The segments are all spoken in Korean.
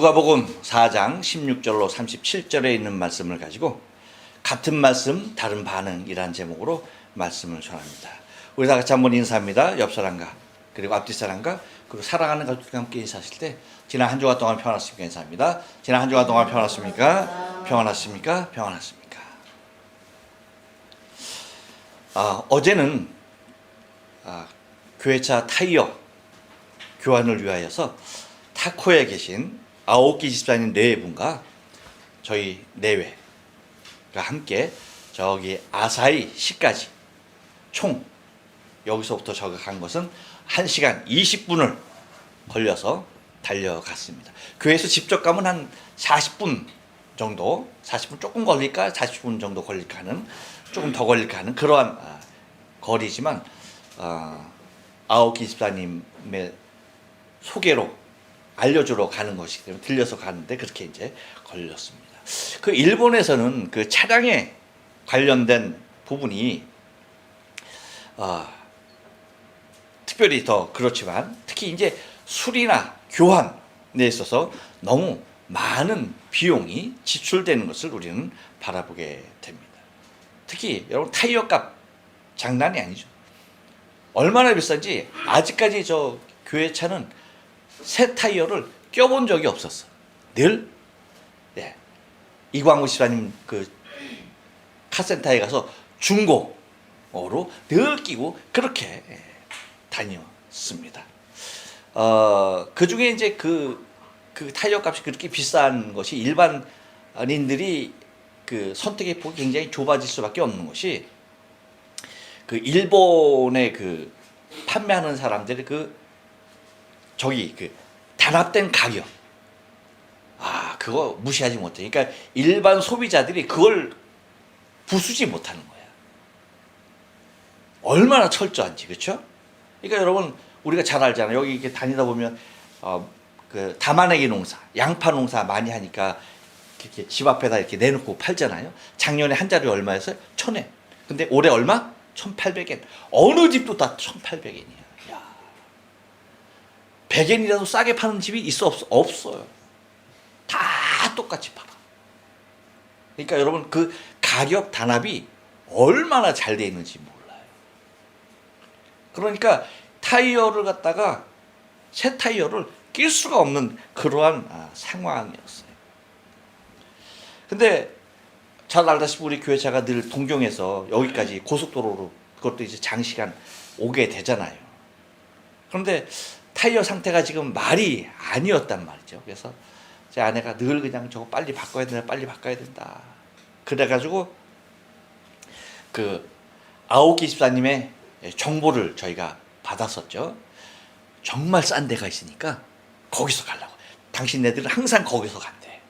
누가복음 4장 16절로 37절에 있는 말씀을 가지고 같은 말씀 다른 반응이라는 제목으로 말씀을 전합니다. 우리 다 같이 한번 인사합니다. 옆 사람과 그리고 앞뒤 사람과 그리고 사랑하는 가족들과 함께 인사하실 때 지난 한 주간 동안 평안하십니까? 인사합니다. 지난 한 주간 동안 평안하십니까? 평안하십니까? 평안하십니까? 어제는 교회차 타이어 교환을 위하여서 타코에 계신 아오키 집사님 네 분과 저희 내외가 함께 저기 아사히 시까지 총 여기서부터 저기 간 것은 1시간 20분을 걸려서 달려갔습니다. 교회에서 직접 가면 한 40분 정도, 40분 조금 걸릴까, 40분 정도 걸릴까 하는, 조금 더 걸릴까 하는 그러한 거리지만 아오키 집사님의 소개로 알려주러 가는 것이기 때문에 들려서 가는데 그렇게 이제 걸렸습니다. 그 일본에서는 그 차량에 관련된 부분이 특별히 더 그렇지만 특히 이제 수리나 교환에 있어서 너무 많은 비용이 지출되는 것을 우리는 바라보게 됩니다. 특히 여러분 타이어 값 장난이 아니죠. 얼마나 비싼지 아직까지 저 교회 차는 새 타이어를 껴본 적이 없었어. 늘 이광우 집사님 그 카센터에 가서 중고로 늘 끼고 그렇게 다녔습니다. 그 중에 이제 그 타이어 값이 그렇게 비싼 것이 일반인들이 그 선택의 폭이 굉장히 좁아질 수밖에 없는 것이 그 일본의 그 판매하는 사람들이 그 단합된 가격 그거 무시하지 못해. 그러니까 일반 소비자들이 그걸 부수지 못하는 거야. 얼마나 철저한지. 그렇죠? 그러니까 여러분 우리가 잘 알잖아요. 여기 이렇게 다니다 보면 그 담아내기 농사, 양파 농사 많이 하니까 이렇게 집 앞에다 이렇게 내놓고 팔잖아요. 작년에 한 자리 얼마였어요? 1,000엔. 근데 올해 얼마? 1,800엔. 어느 집도 다 1,800엔이야. 100엔이라도 싸게 파는 집이 있어 없어요. 다 똑같이 팔아. 그러니까 여러분 그 가격 단합이 얼마나 잘 돼 있는지 몰라요. 그러니까 타이어를 갖다가 새 타이어를 낄 수가 없는 그러한 상황이었어요. 근데 잘 알다시피 우리 교회차가 늘 동경에서 여기까지 고속도로로 그것도 이제 장시간 오게 되잖아요. 그런데 타이어 상태가 지금 말이 아니었단 말이죠. 그래서 제 아내가 늘 그냥 저거 빨리 바꿔야 된다, 빨리 바꿔야 된다. 그래가지고 그 아오키 집사님의 정보를 저희가 받았었죠. 정말 싼 데가 있으니까 거기서 가려고. 당신네들은 항상 거기서 간대.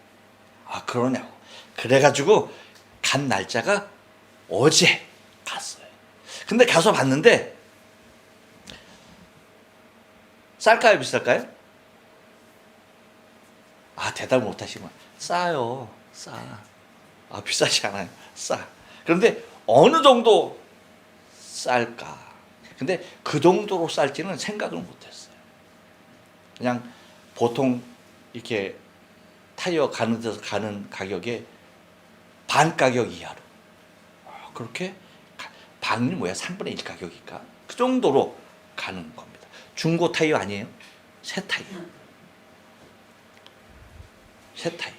그러냐고. 그래가지고 간 날짜가 어제 갔어요. 근데 가서 봤는데 쌀까요, 비쌀까요? 대답을 못하시면 싸요, 싸. 비싸지 않아요, 싸. 그런데 어느 정도 쌀까? 근데 그 정도로 쌀지는 생각을 못했어요. 그냥 보통 이렇게 타이어 가는 데서 가는 가격에 반 가격 이하로. 그렇게 반이 뭐야? 3분의 1 가격일까? 그 정도로 가는 겁니다. 중고 타이어 아니에요? 새 타이어. 새 타이어.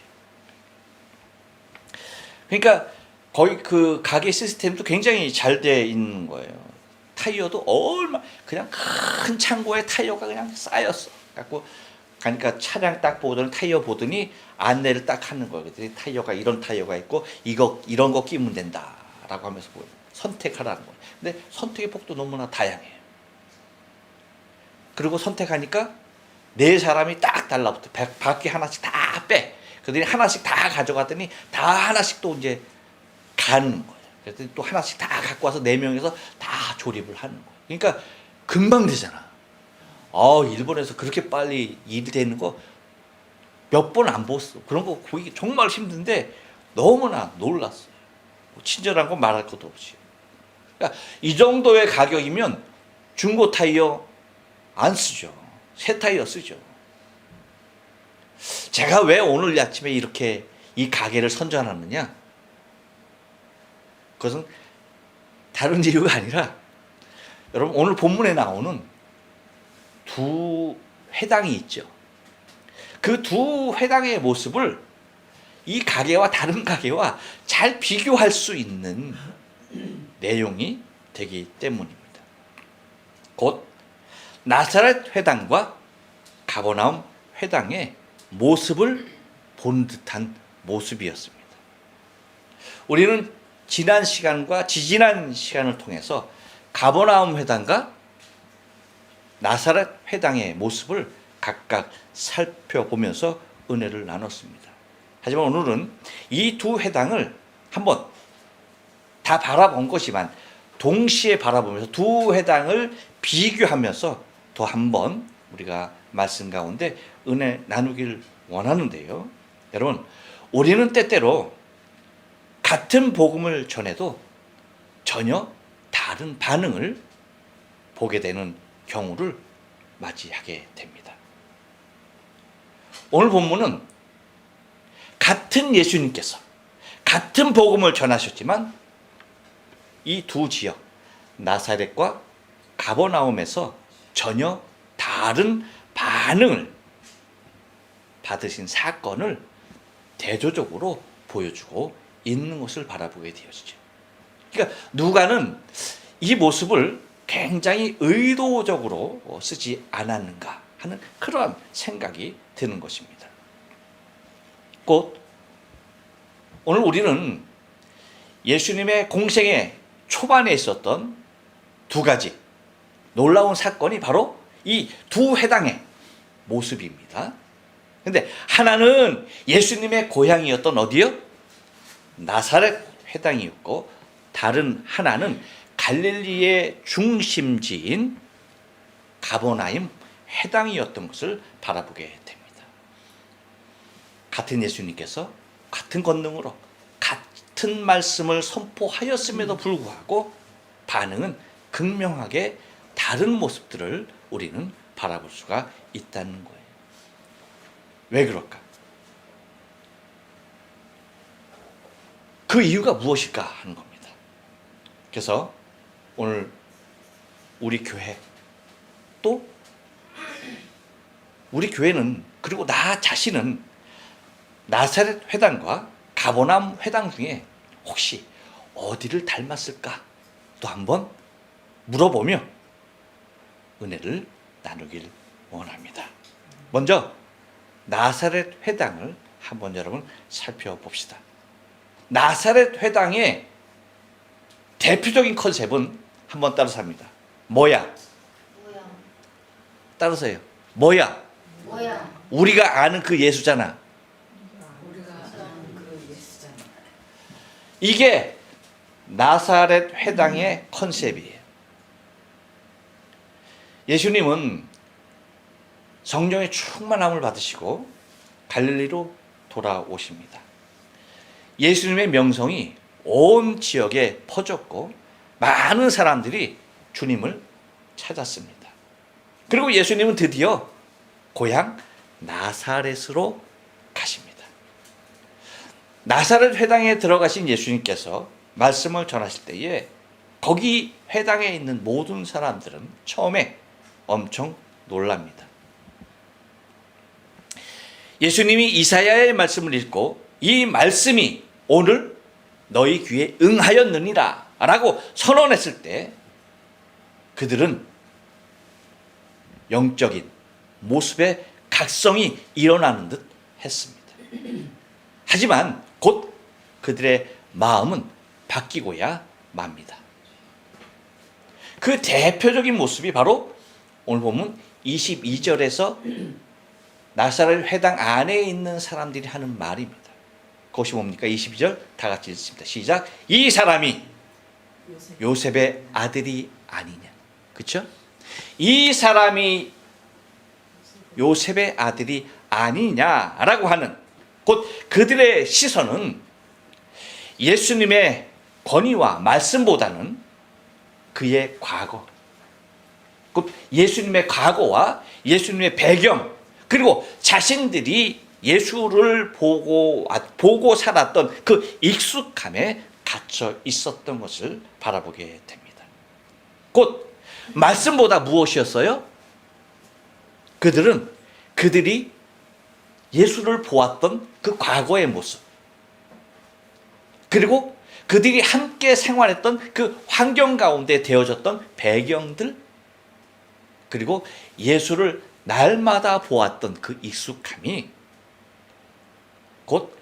그러니까 거의 그 가게 시스템도 굉장히 잘 돼 있는 거예요. 타이어도 그냥 큰 창고에 타이어가 그냥 쌓였어. 갖고 가니까 차량 딱 보더니 타이어 보더니 안내를 딱 하는 거예요. 그랬더니 타이어가 이런 타이어가 있고 이런 거 끼면 된다라고 하면서 선택하라는 거예요. 근데 선택의 폭도 너무나 다양해요. 그리고 선택하니까 네 사람이 딱 달라붙어. 바퀴 하나씩 다 빼. 그들이 하나씩 다 가져갔더니 다 하나씩 또 이제 가는 거예요. 그랬더니 또 하나씩 다 갖고 와서 4명에서 다 조립을 하는 거예요. 그러니까 금방 되잖아. 일본에서 그렇게 빨리 일이 되는 거 몇 번 안 봤어. 그런 거 보기 정말 힘든데 너무나 놀랐어요. 친절한 거 말할 것도 없이. 그러니까 이 정도의 가격이면 중고 타이어 안 쓰죠. 새 타이어 쓰죠. 제가 왜 오늘 아침에 이렇게 이 가게를 선전하느냐? 그것은 다른 이유가 아니라 여러분 오늘 본문에 나오는 두 회당이 있죠. 그 두 회당의 모습을 이 가게와 다른 가게와 잘 비교할 수 있는 내용이 되기 때문입니다. 곧 나사렛 회당과 가버나움 회당의 모습을 본 듯한 모습이었습니다. 우리는 지난 시간과 지지난 시간을 통해서 가버나움 회당과 나사렛 회당의 모습을 각각 살펴보면서 은혜를 나눴습니다. 하지만 오늘은 이 두 회당을 한번 다 바라본 것이지만 동시에 바라보면서 두 회당을 비교하면서 또 한번 우리가 말씀 가운데 은혜 나누길 원하는데요. 여러분, 우리는 때때로 같은 복음을 전해도 전혀 다른 반응을 보게 되는 경우를 맞이하게 됩니다. 오늘 본문은 같은 예수님께서 같은 복음을 전하셨지만 이 두 지역 나사렛과 가버나움에서 전혀 다른 반응을 받으신 사건을 대조적으로 보여주고 있는 것을 바라보게 되어지죠. 그러니까 누가는 이 모습을 굉장히 의도적으로 쓰지 않았는가 하는 그러한 생각이 드는 것입니다. 곧 오늘 우리는 예수님의 공생의 초반에 있었던 두 가지 놀라운 사건이 바로 이 두 회당의 모습입니다. 근데 하나는 예수님의 고향이었던 어디요? 나사렛 회당이었고 다른 하나는 갈릴리의 중심지인 가버나움 회당이었던 것을 바라보게 됩니다. 같은 예수님께서 같은 권능으로 같은 말씀을 선포하였음에도 불구하고 반응은 극명하게 다른 모습들을 우리는 바라볼 수가 있다는 거예요. 왜 그럴까? 그 이유가 무엇일까 하는 겁니다. 그래서 오늘 우리 교회 또 우리 교회는 그리고 나 자신은 나사렛 회당과 가버나움 회당 중에 혹시 어디를 닮았을까? 또 한번 물어보며 은혜를 나누길 원합니다. 먼저 나사렛 회당을 한번 여러분 살펴봅시다. 나사렛 회당의 대표적인 컨셉은 한번 따라서 합니다. 뭐야? 따라서 해요. 뭐야? 우리가 아는 그 예수잖아. 이게 나사렛 회당의 컨셉이에요. 예수님은 성령의 충만함을 받으시고 갈릴리로 돌아오십니다. 예수님의 명성이 온 지역에 퍼졌고 많은 사람들이 주님을 찾았습니다. 그리고 예수님은 드디어 고향 나사렛으로 가십니다. 나사렛 회당에 들어가신 예수님께서 말씀을 전하실 때에 거기 회당에 있는 모든 사람들은 처음에 엄청 놀랍니다. 예수님이 이사야의 말씀을 읽고 이 말씀이 오늘 너희 귀에 응하였느니라 라고 선언했을 때 그들은 영적인 모습의 각성이 일어나는 듯 했습니다. 하지만 곧 그들의 마음은 바뀌고야 맙니다. 그 대표적인 모습이 바로 오늘 보면 22절에서 나사렛 회당 안에 있는 사람들이 하는 말입니다. 그것이 뭡니까? 22절 다 같이 읽습니다. 시작. 이 사람이 요셉의 아들이 아니냐. 그렇죠? 이 사람이 요셉의 아들이 아니냐라고 하는 곧 그들의 시선은 예수님의 권위와 말씀보다는 그의 과거, 곧 예수님의 과거와 예수님의 배경, 그리고 자신들이 예수를 보고 살았던 그 익숙함에 갇혀 있었던 것을 바라보게 됩니다. 곧 말씀보다 무엇이었어요? 그들이 예수를 보았던 그 과거의 모습, 그리고 그들이 함께 생활했던 그 환경 가운데 되어졌던 배경들, 그리고 예수를 날마다 보았던 그 익숙함이 곧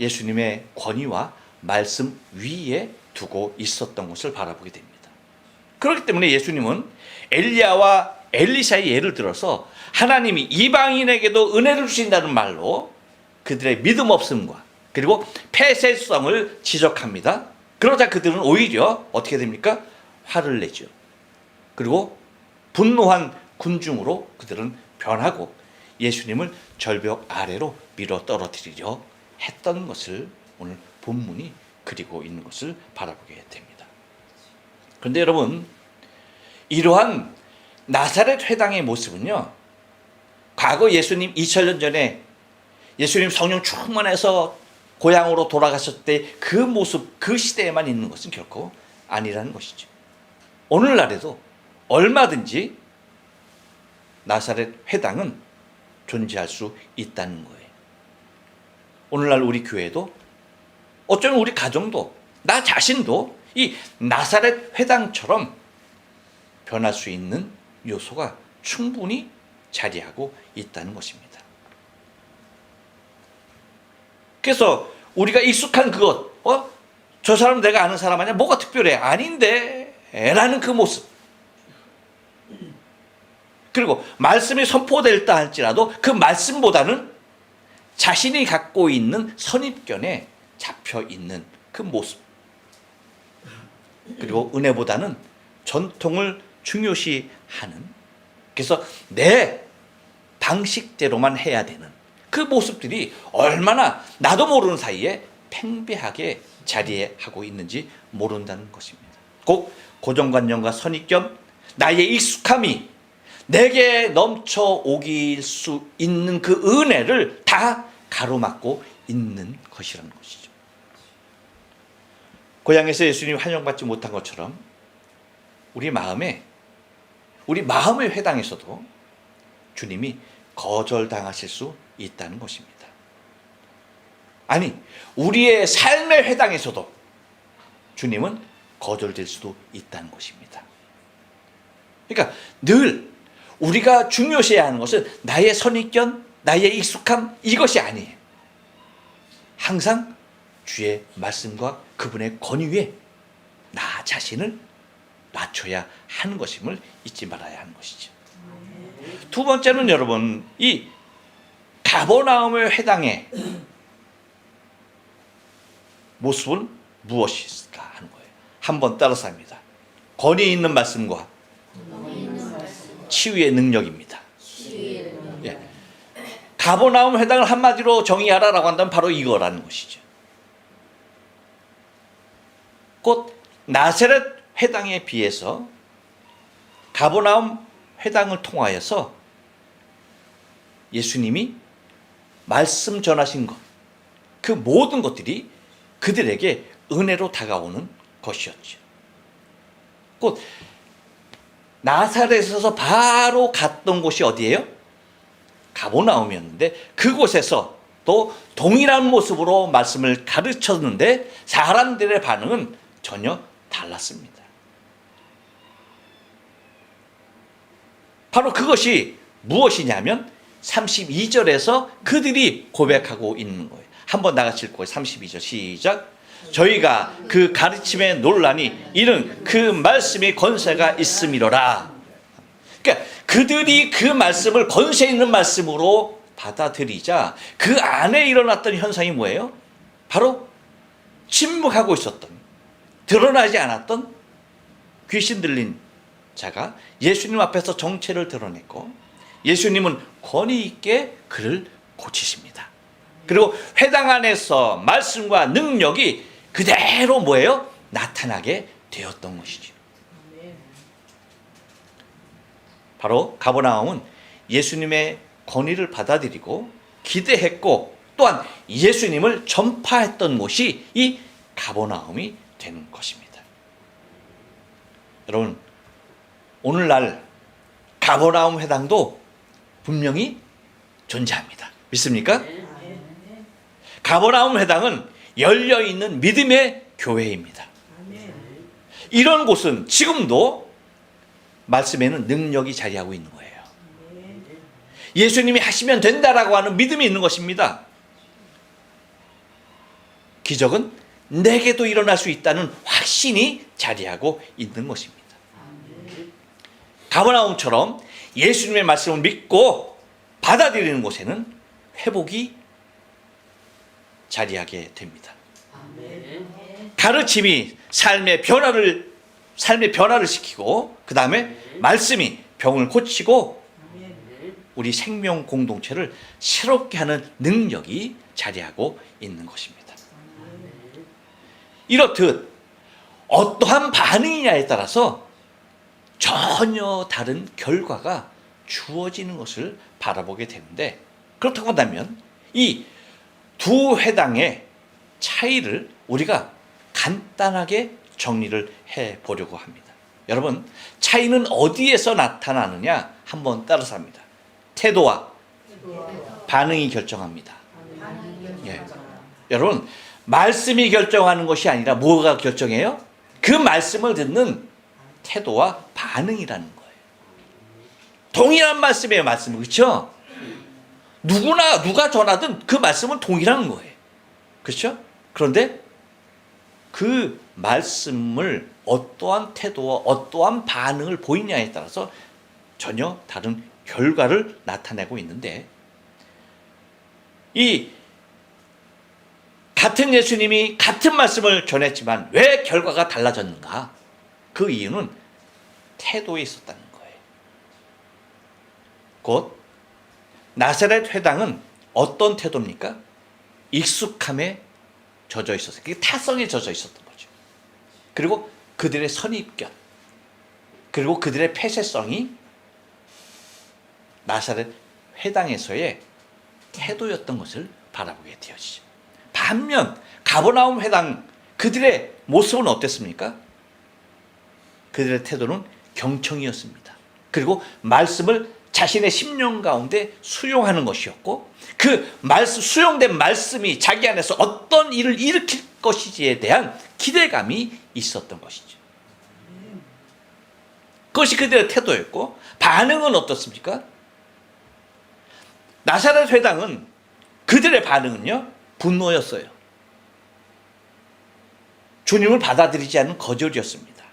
예수님의 권위와 말씀 위에 두고 있었던 것을 바라보게 됩니다. 그렇기 때문에 예수님은 엘리야와 엘리사의 예를 들어서 하나님이 이방인에게도 은혜를 주신다는 말로 그들의 믿음 없음과 그리고 폐쇄성을 지적합니다. 그러자 그들은 오히려 어떻게 됩니까? 화를 내죠. 그리고 분노한 군중으로 그들은 변하고 예수님을 절벽 아래로 밀어 떨어뜨리려 했던 것을 오늘 본문이 그리고 있는 것을 바라보게 됩니다. 그런데 여러분, 이러한 나사렛 회당의 모습은요, 과거 예수님 2000년 전에 예수님 성령 충만해서 고향으로 돌아가셨을 때 그 모습, 그 시대에만 있는 것은 결코 아니라는 것이죠. 오늘날에도 얼마든지 나사렛 회당은 존재할 수 있다는 거예요. 오늘날 우리 교회도, 어쩌면 우리 가정도, 나 자신도 이 나사렛 회당처럼 변할 수 있는 요소가 충분히 자리하고 있다는 것입니다. 그래서 우리가 익숙한 그것, 저 사람 내가 아는 사람 아니야? 뭐가 특별해? 아닌데 라는 그 모습, 그리고 말씀이 선포될다 할지라도 그 말씀보다는 자신이 갖고 있는 선입견에 잡혀 있는 그 모습, 그리고 은혜보다는 전통을 중요시하는, 그래서 내 방식대로만 해야 되는 그 모습들이 얼마나 나도 모르는 사이에 팽배하게 자리하고 있는지 모른다는 것입니다. 꼭 고정관념과 선입견, 나의 익숙함이 내게 넘쳐오길 수 있는 그 은혜를 다 가로막고 있는 것이라는 것이죠. 고향에서 예수님이 환영받지 못한 것처럼 우리 마음의 회당에서도 주님이 거절당하실 수 있다는 것입니다. 아니, 우리의 삶의 회당에서도 주님은 거절될 수도 있다는 것입니다. 그러니까 늘 우리가 중요시해야 하는 것은 나의 선입견, 나의 익숙함, 이것이 아니에요. 항상 주의 말씀과 그분의 권위에 나 자신을 낮춰야 하는 것임을 잊지 말아야 하는 것이죠. 두 번째는 여러분, 이 가버나움의 회당의 모습은 무엇일까 하는 거예요. 한번 따라서 합니다. 권위 있는 말씀과 치유의 능력입니다. 예. 가버나움 회당을 한마디로 정의하라라고 한다면 바로 이거라는 것이죠. 곧 나사렛 회당에 비해서 가버나움 회당을 통하여서 예수님이 말씀 전하신 것, 그 모든 것들이 그들에게 은혜로 다가오는 것이었죠. 곧 나사렛에서 바로 갔던 곳이 어디예요? 가버나움이었는데 그곳에서 또 동일한 모습으로 말씀을 가르쳤는데 사람들의 반응은 전혀 달랐습니다. 바로 그것이 무엇이냐면 32절에서 그들이 고백하고 있는 거예요. 한번 나가실 거예요. 32절 시작. 저희가 그 가르침에 논란이 이는 그 말씀이 권세가 있음이로라. 그러니까 그들이 그 말씀을 권세 있는 말씀으로 받아들이자 그 안에 일어났던 현상이 뭐예요? 바로 침묵하고 있었던, 드러나지 않았던 귀신 들린 자가 예수님 앞에서 정체를 드러냈고 예수님은 권위 있게 그를 고치십니다. 그리고 회당 안에서 말씀과 능력이 그대로 뭐예요? 나타나게 되었던 것이죠. 바로 가버나움은 예수님의 권위를 받아들이고 기대했고 또한 예수님을 전파했던 곳이 이 가버나움이 되는 것입니다. 여러분, 오늘날 가버나움 회당도 분명히 존재합니다. 믿습니까? 가버나움 회당은 열려있는 믿음의 교회입니다. 이런 곳은 지금도 말씀에는 능력이 자리하고 있는 거예요. 예수님이 하시면 된다라고 하는 믿음이 있는 것입니다. 기적은 내게도 일어날 수 있다는 확신이 자리하고 있는 것입니다. 가버나움처럼 예수님의 말씀을 믿고 받아들이는 곳에는 회복이 자리하게 됩니다. 가르침이 삶의 변화를 시키고 그 다음에 말씀이 병을 고치고 우리 생명 공동체를 새롭게 하는 능력이 자리하고 있는 것입니다. 이렇듯 어떠한 반응이냐에 따라서 전혀 다른 결과가 주어지는 것을 바라보게 되는데, 그렇다고 한다면 이 두 회당의 차이를 우리가 간단하게 정리를 해보려고 합니다. 여러분, 차이는 어디에서 나타나느냐 한번 따라서 합니다. 태도와 반응이 결정합니다. 예. 여러분, 말씀이 결정하는 것이 아니라 뭐가 결정해요? 그 말씀을 듣는 태도와 반응이라는 거예요. 동일한 말씀이에요, 말씀은. 그렇죠? 누가 전하든 그 말씀은 동일한 거예요. 그렇죠? 그런데 그 말씀을 어떠한 태도와 어떠한 반응을 보이냐에 따라서 전혀 다른 결과를 나타내고 있는데, 이 같은 예수님이 같은 말씀을 전했지만 왜 결과가 달라졌는가? 그 이유는 태도에 있었다는 거예요. 곧 나사렛 회당은 어떤 태도입니까? 익숙함에 젖어 있었어요. 그게 타성에 젖어 있었던 거죠. 그리고 그들의 선입견, 그리고 그들의 폐쇄성이 나사렛 회당에서의 태도였던 것을 바라보게 되어지죠. 반면 가버나움 회당 그들의 모습은 어땠습니까? 그들의 태도는 경청이었습니다. 그리고 말씀을 자신의 심령 가운데 수용하는 것이었고, 그 수용된 말씀이 자기 안에서 어떤 일을 일으킬 것인지에 대한 기대감이 있었던 것이죠. 그것이 그들의 태도였고, 반응은 어떻습니까? 나사렛 회당은 그들의 반응은요, 분노였어요. 주님을 받아들이지 않는 거절이었습니다.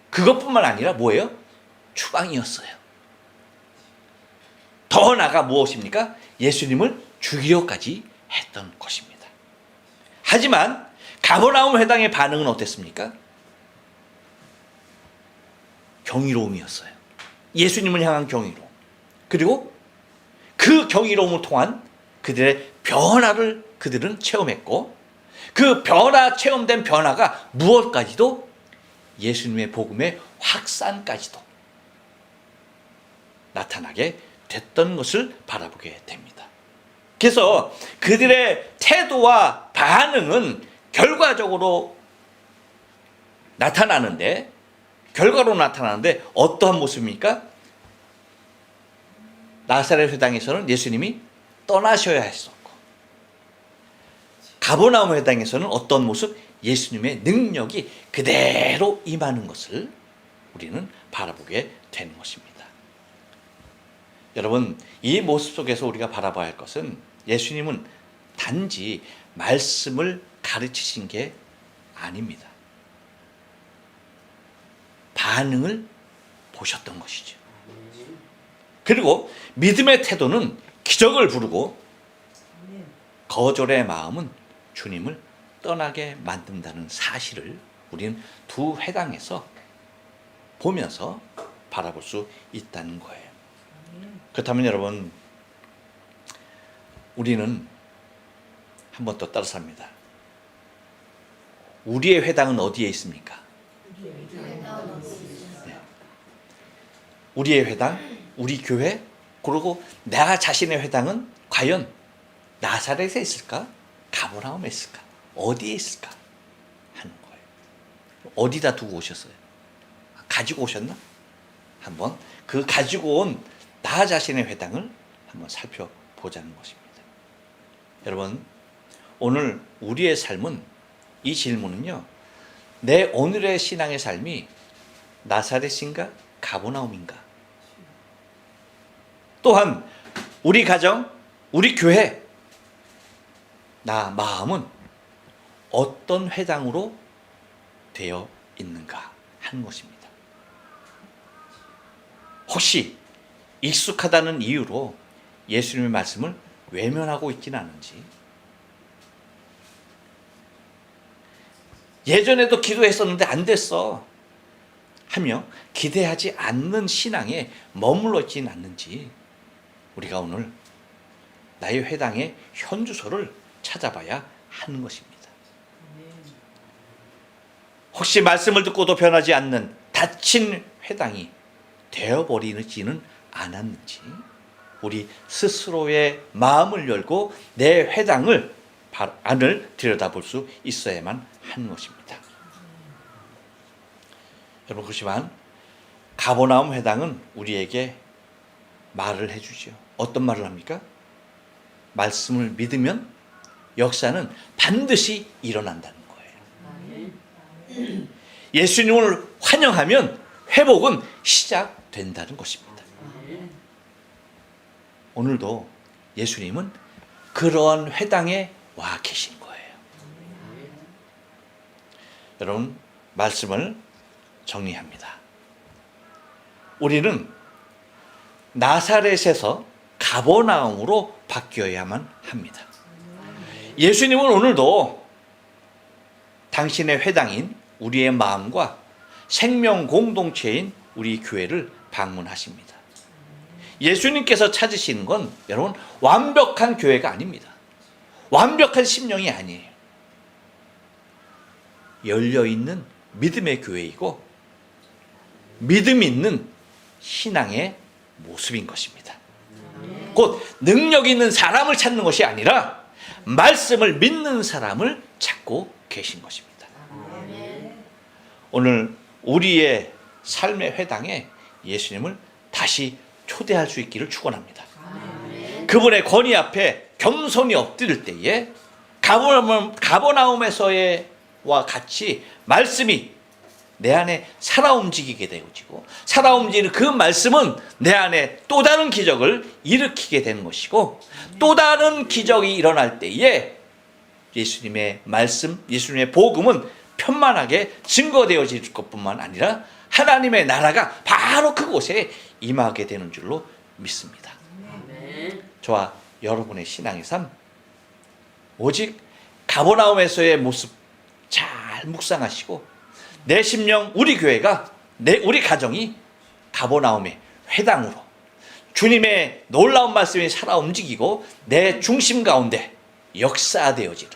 그것뿐만 아니라 뭐예요? 추방이었어요. 더 나아가 무엇입니까? 예수님을 죽이려까지 했던 것입니다. 하지만 가버나움 회당의 반응은 어땠습니까? 경이로움이었어요. 예수님을 향한 경이로움. 그리고 그 경이로움을 통한 그들의 변화를 그들은 체험했고, 그 체험된 변화가 무엇까지도 예수님의 복음의 확산까지도 나타나게 됐던 것을 바라보게 됩니다. 그래서 그들의 태도와 반응은 결과로 나타나는데 어떠한 모습입니까? 나사렛 회당에서는 예수님이 떠나셔야 했었고, 가버나움 회당에서는 어떤 모습? 예수님의 능력이 그대로 임하는 것을 우리는 바라보게 되는 것입니다. 여러분, 이 모습 속에서 우리가 바라봐야 할 것은 예수님은 단지 말씀을 가르치신 게 아닙니다. 반응을 보셨던 것이죠. 그리고 믿음의 태도는 기적을 부르고, 거절의 마음은 주님을 떠나게 만든다는 사실을 우리는 두 회당에서 보면서 바라볼 수 있다는 거예요. 그렇다면 여러분, 우리는 한 번 더 따라서 합니다. 우리의 회당은 어디에 있습니까? 네. 우리의 회당, 우리 교회, 그리고 나 자신의 회당은 과연 나사렛에 있을까? 가버나움에 있을까? 어디에 있을까? 하는 거예요. 어디다 두고 오셨어요? 가지고 오셨나? 한번 그 가지고 온 나 자신의 회당을 한번 살펴보자는 것입니다. 여러분, 오늘 우리의 삶은, 이 질문은요, 내 오늘의 신앙의 삶이 나사렛인가 가버나움인가? 또한 우리 가정, 우리 교회, 나 마음은 어떤 회당으로 되어 있는가 하는 것입니다. 혹시 익숙하다는 이유로 예수님의 말씀을 외면하고 있지는 않은지, 예전에도 기도했었는데 안 됐어 하며 기대하지 않는 신앙에 머물러 있지는 않는지, 우리가 오늘 나의 회당의 현주소를 찾아봐야 하는 것입니다. 혹시 말씀을 듣고도 변하지 않는 닫힌 회당이 되어버리지는 않았는지, 우리 스스로의 마음을 열고 내 회당을 안을 들여다볼 수 있어야만 하는 것입니다. 여러분, 그렇지만 가버나움 회당은 우리에게 말을 해주죠. 어떤 말을 합니까? 말씀을 믿으면 역사는 반드시 일어난다는 거예요. 예수님을 환영하면 회복은 시작된다는 것입니다. 오늘도 예수님은 그러한 회당에 와 계신 거예요. 여러분, 말씀을 정리합니다. 우리는 나사렛에서 가버나움으로 바뀌어야만 합니다. 예수님은 오늘도 당신의 회당인 우리의 마음과 생명 공동체인 우리 교회를 방문하십니다. 예수님께서 찾으시는 건 여러분 완벽한 교회가 아닙니다. 완벽한 심령이 아니에요. 열려있는 믿음의 교회이고 믿음 있는 신앙의 모습인 것입니다. 곧 능력 있는 사람을 찾는 것이 아니라 말씀을 믿는 사람을 찾고 계신 것입니다. 오늘 우리의 삶의 회당에 예수님을 다시 초대할 수 있기를 축원합니다. 그분의 권위 앞에 겸손히 엎드릴 때에 가버나움에서와 같이 말씀이 내 안에 살아 움직이게 되어지고, 살아 움직이는 그 말씀은 내 안에 또 다른 기적을 일으키게 되는 것이고, 또 다른 기적이 일어날 때에 예수님의 말씀, 예수님의 복음은 편만하게 증거되어질 것뿐만 아니라 하나님의 나라가 바로 그곳에 임하게 되는 줄로 믿습니다. 저와 여러분의 신앙의 삶, 오직 가버나움에서의 모습 잘 묵상하시고, 내 심령, 우리 교회가, 우리 가정이 가버나움의 회당으로 주님의 놀라운 말씀이 살아 움직이고 내 중심 가운데 역사되어지는,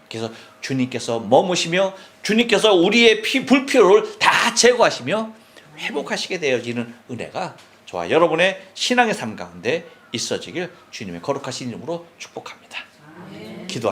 그래서 주님께서 머무시며 주님께서 우리의 불필요를 다 제거하시며 회복하시게 되어지는 은혜가 저와 여러분의 신앙의 삶 가운데 있어지길 주님의 거룩하신 이름으로 축복합니다.